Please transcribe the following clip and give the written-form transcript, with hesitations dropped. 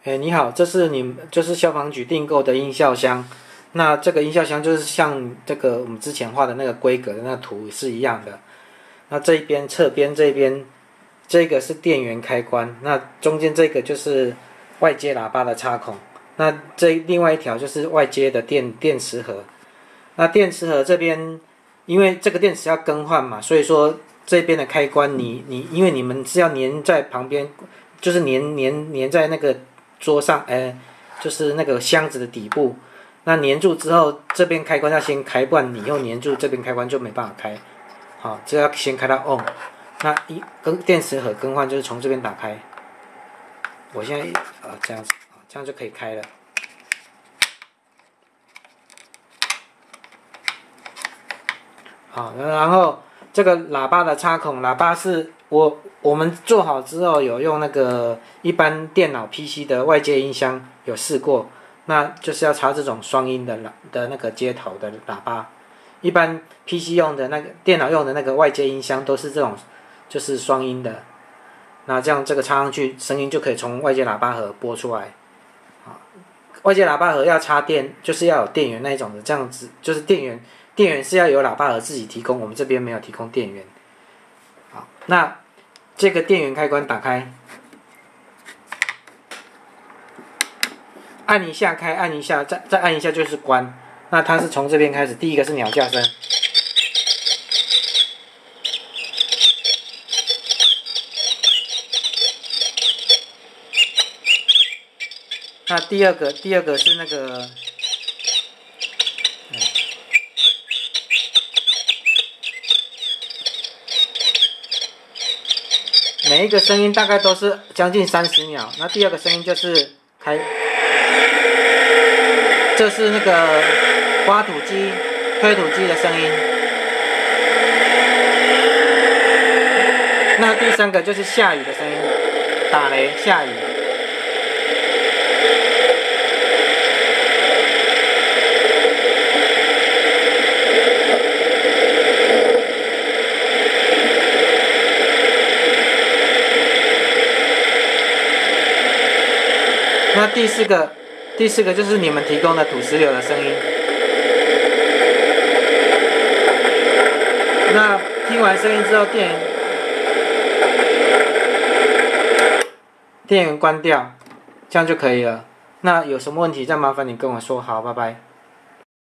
你好，这是就是消防局订购的音效箱。那这个音效箱就是像这个我们之前画的那个规格的那个图是一样的。那这一边侧边这边，这个是电源开关，那中间这个就是外接喇叭的插孔。那这另外一条就是外接的电池盒。那电池盒这边，因为这个电池要更换嘛，所以说这边的开关因为你们是要粘在旁边，就是粘在那个桌上，就是那个箱子的底部。那粘住之后，这边开关要先开，不然你又粘住这边开关就没办法开。好，这要先开到 on。那电池盒更换就是从这边打开。我现在这样子，这样就可以开了。好，然后这个喇叭的插孔，喇叭是我们做好之后有用那个一般电脑 PC 的外接音箱有试过，那就是要插这种双音的那个接头的喇叭。一般 PC 用的那个电脑用的那个外接音箱都是这种，就是双音的。那这样这个插上去，声音就可以从外接喇叭盒播出来。外接喇叭盒要插电，就是要有电源那一种的，这样子就是电源是要由喇叭盒自己提供，我们这边没有提供电源。好，那这个电源开关打开，按一下开，按一下再按一下就是关。那它是从这边开始，第一个是鸟叫声，那第二个是那个，每一个声音大概都是将近30秒。那第二个声音就是开，这是那个挖土机、推土机的声音。那第三个就是下雨的声音，打雷、下雨。那第四个就是你们提供的土石流的声音。那听完声音之后，电源关掉，这样就可以了。那有什么问题再麻烦你跟我说。好，拜拜。